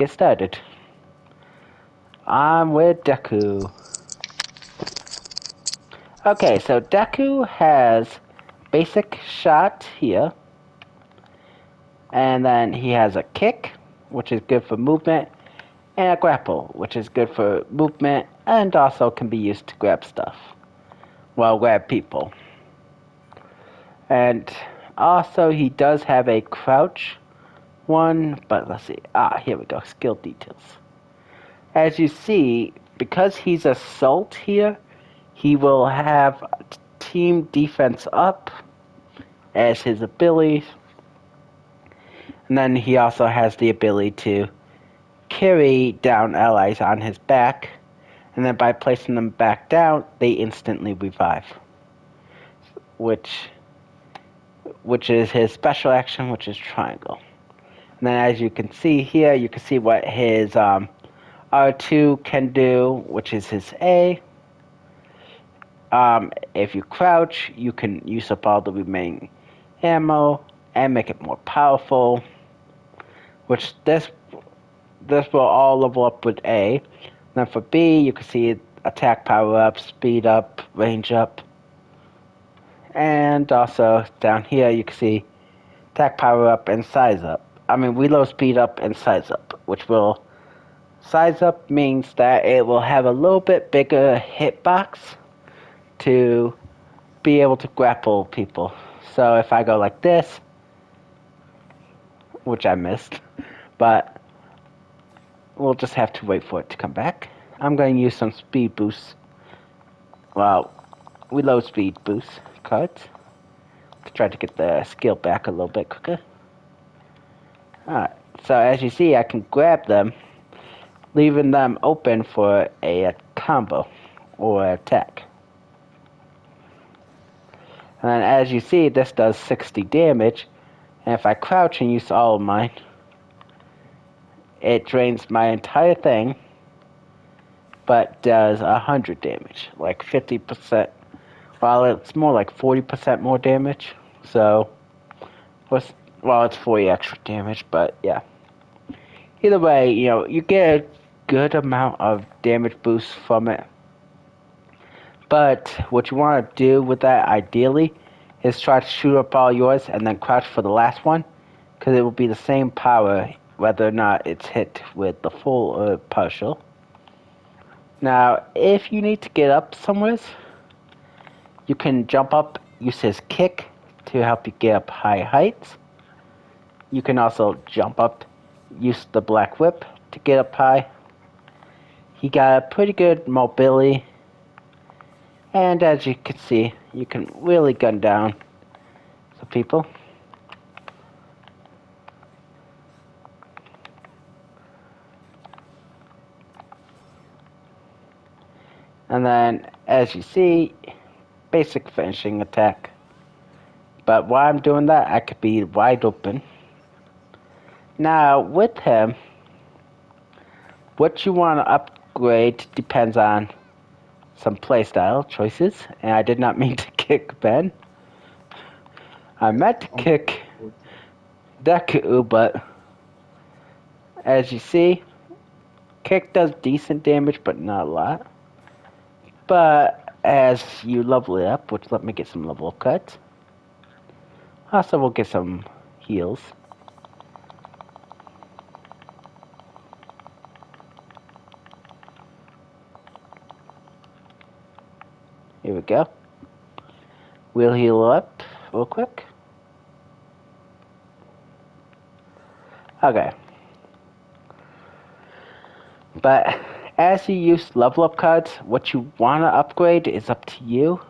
get started. I'm with Deku. Okay, so Deku has basic shot here. And then he has a kick, which is good for movement, and a grapple, which is good for movement and also can be used to grab stuff. Well, grab people. And also he does have a crouch one, but let's see. Here we go. Skill details. As you see, because he's assault here, he will have team defense up as his ability. And then he also has the ability to carry down allies on his back, and then by placing them back down, they instantly revive. Which is his special action, which is triangle. And then as you can see here, you can see what his R2 can do, which is his A. If you crouch, you can use up all the remaining ammo and make it more powerful. Which this will all level up with A. Then for B, you can see attack power up, speed up, range up. And also down here, you can see attack power up and size up. Reload speed up and size up, which will size up means that it will have a little bit bigger hitbox to be able to grapple people. So if I go like this, which I missed, but we'll just have to wait for it to come back. I'm going to use some speed boosts. Well, reload speed boost cards to try to get the skill back a little bit quicker. Alright, so as you see, I can grab them, leaving them open for a combo or attack. And then as you see, this does 60 damage, and if I crouch and use all of mine, it drains my entire thing, but does 100 damage, like 50%. Well, it's more like 40% more damage, so, well, it's 40 extra damage, but yeah. Either way, you get a good amount of damage boost from it. But what you want to do with that, ideally, is try to shoot up all yours and then crouch for the last one, because it will be the same power whether or not it's hit with the full or partial. Now, if you need to get up somewhere, you can jump up, use his kick to help you get up high heights. You can also jump up, use the black whip to get up high. He got a pretty good mobility. And as you can see, you can really gun down some people. And then, as you see, basic finishing attack. But while I'm doing that, I could be wide open. Now, with him, what you want to upgrade depends on some playstyle choices. And I did not mean to kick Ben. I meant to kick Deku, but as you see, kick does decent damage, but not a lot. But as you level it up, which let me get some level up cuts. Also, we'll get some heals. Here we go. We'll heal up real quick. Okay. But as you use level up cards, what you want to upgrade is up to you.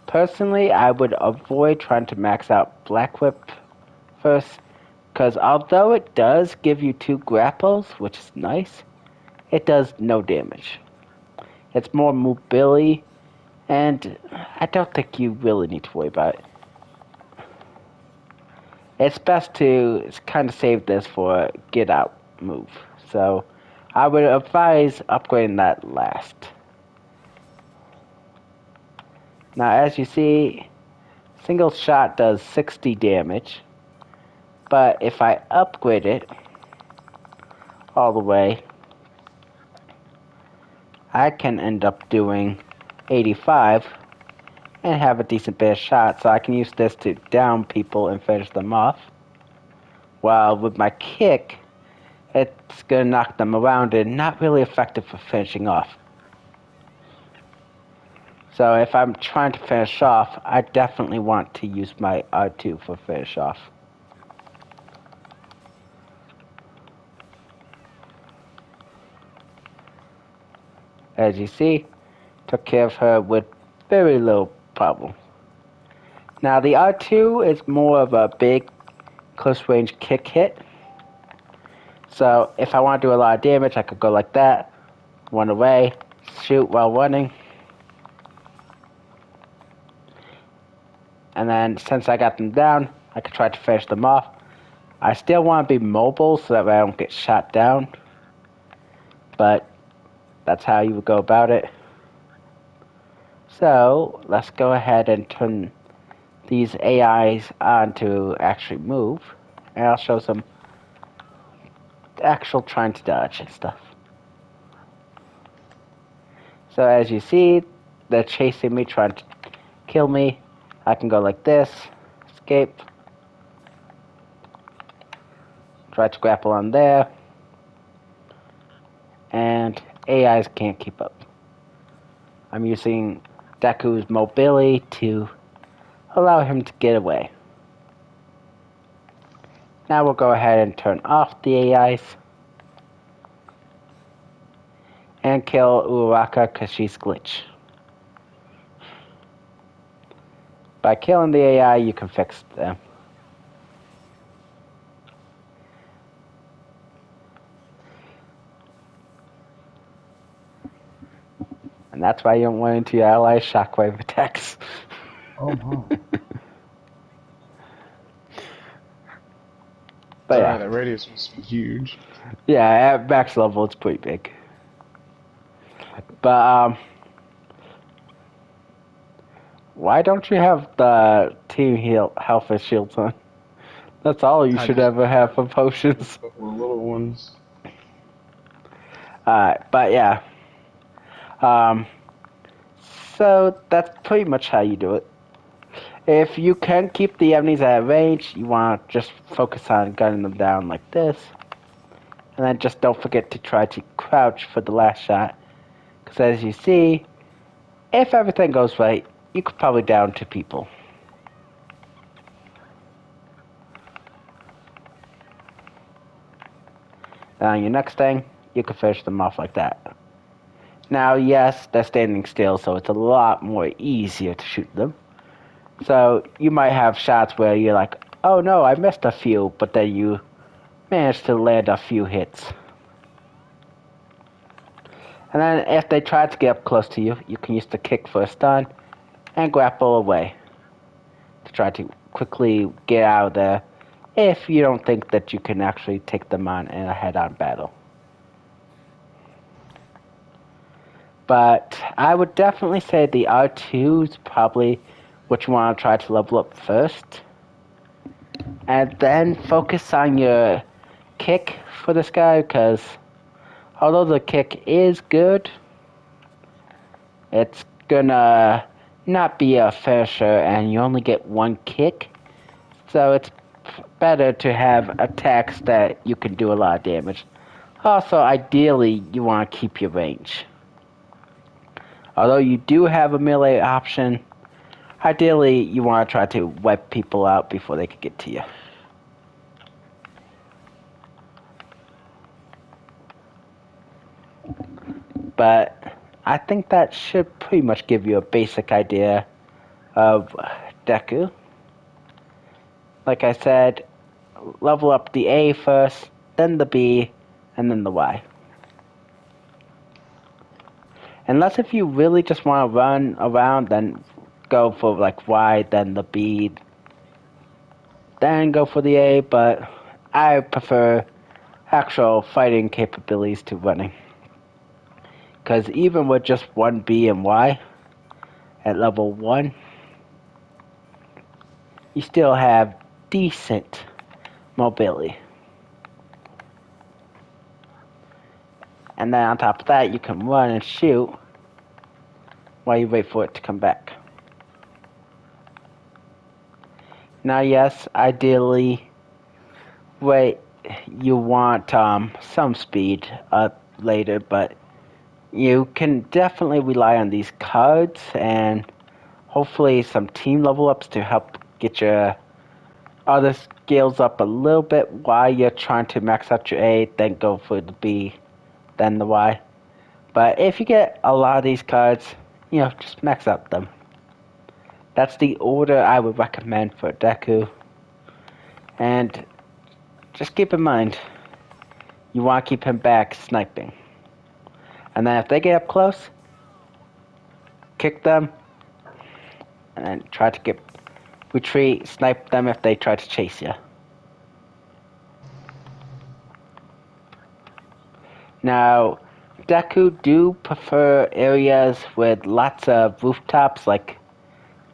Personally, I would avoid trying to max out Black Whip first, because although it does give you 2 grapples, which is nice, it does no damage. It's more mobility, and I don't think you really need to worry about it. It's best to kind of save this for get out move. So I would advise upgrading that last. Now as you see, single shot does 60 damage. But if I upgrade it, all the way, I can end up doing 85 and have a decent bit of shot, so I can use this to down people and finish them off. While with my kick, it's going to knock them around and not really effective for finishing off. So if I'm trying to finish off, I definitely want to use my R2 for finish off. As you see, took care of her with very little problem. Now the R2 is more of a big close range kick hit. So if I want to do a lot of damage, I could go like that, run away, shoot while running. And then since I got them down, I could try to finish them off. I still want to be mobile so that way I don't get shot down. But that's how you would go about it. So let's go ahead and turn these AIs on to actually move. And I'll show some actual trying to dodge and stuff. So as you see, they're chasing me, trying to kill me. I can go like this, escape, try to grapple on there, and AIs can't keep up. I'm using Deku's mobility to allow him to get away. Now we'll go ahead and turn off the AIs and kill Uraraka because she's glitch. By killing the AI, you can fix them. And that's why you don't run into your allies' shockwave attacks. Oh no. But Sorry, yeah. that radius must be huge. Yeah, at max level, it's pretty big. But, why don't you have the team health and shields on? That's all you I should just ever have for potions. a couple of little ones. But yeah. So that's pretty much how you do it. If you can keep the enemies at range, you want to just focus on gunning them down like this. And then just don't forget to try to crouch for the last shot. Because as you see, if everything goes right, you could probably down 2 people. Now your next thing, you can finish them off like that. Now yes, they're standing still, so it's a lot more easier to shoot them. So you might have shots where you're like, oh no, I missed a few, but then you manage to land a few hits. And then if they try to get up close to you, you can use the kick for a stun and grapple away to try to quickly get out of there if you don't think that you can actually take them on in a head-on battle. But I would definitely say the R2 is probably what you want to try to level up first. And then focus on your kick for this guy, because although the kick is good, it's gonna not be a finisher and you only get 1 kick. So it's better to have attacks that you can do a lot of damage. Also, ideally, you want to keep your range. Although you do have a melee option, ideally you want to try to wipe people out before they can get to you. But I think that should pretty much give you a basic idea of Deku. Like I said, level up the A first, then the B, and then the Y. Unless if you really just want to run around, then go for like Y, then the B, then go for the A, but I prefer actual fighting capabilities to running. Because even with just 1 B and Y at level 1, you still have decent mobility. And then on top of that, you can run and shoot while you wait for it to come back. Now, yes, ideally, wait, you want some speed up later, but you can definitely rely on these cards and hopefully some team level ups to help get your other skills up a little bit while you're trying to max out your A, then go for the B, then the Y. But if you get a lot of these cards, just max out them. That's the order I would recommend for Deku. And just keep in mind, you want to keep him back sniping. And then if they get up close, kick them, and then try to get retreat, snipe them if they try to chase you. Now, Deku do prefer areas with lots of rooftops, like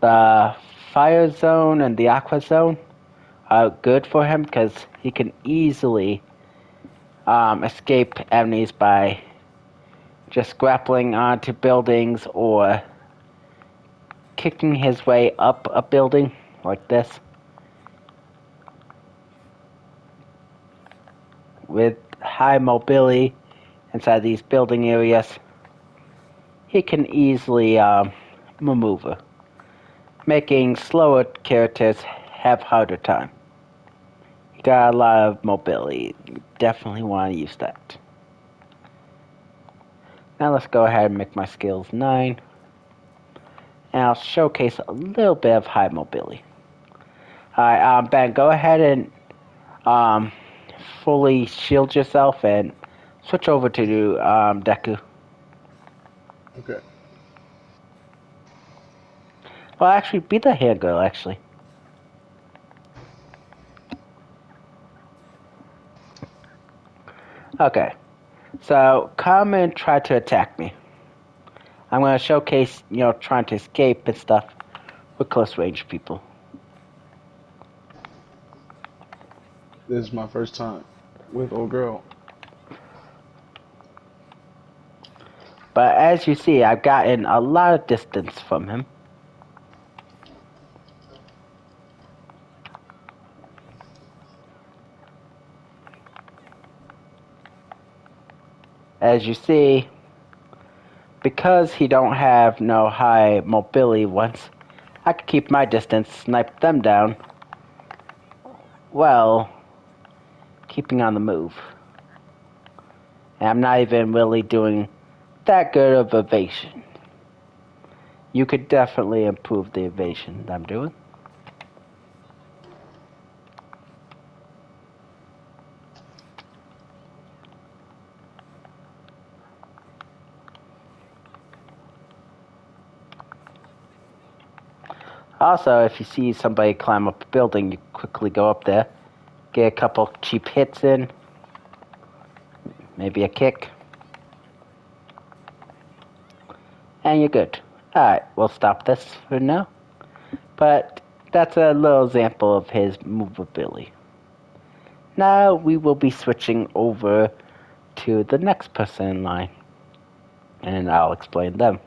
the fire zone and the aqua zone are good for him because he can easily escape enemies by just grappling onto buildings or kicking his way up a building like this with high mobility inside these building areas. He can easily maneuver, making slower characters have harder time. You got a lot of mobility. You definitely want to use that. Now let's go ahead and make my skills 9. And I'll showcase a little bit of high mobility. Alright, Ben, go ahead and um, fully shield yourself and switch over to Deku. Okay. Well, actually, be the hand girl, actually. Okay. So, come and try to attack me. I'm going to showcase, trying to escape and stuff with close range people. This is my first time with old girl. But as you see, I've gotten a lot of distance from him. As you see, because he don't have no high mobility ones, I can keep my distance, snipe them down, well, keeping on the move. And I'm not even really doing that good of evasion. You could definitely improve the evasion that I'm doing. Also, if you see somebody climb up a building, you quickly go up there, get a couple cheap hits in, maybe a kick, and you're good. Alright, we'll stop this for now. But that's a little example of his movability. Now we will be switching over to the next person in line, and I'll explain them.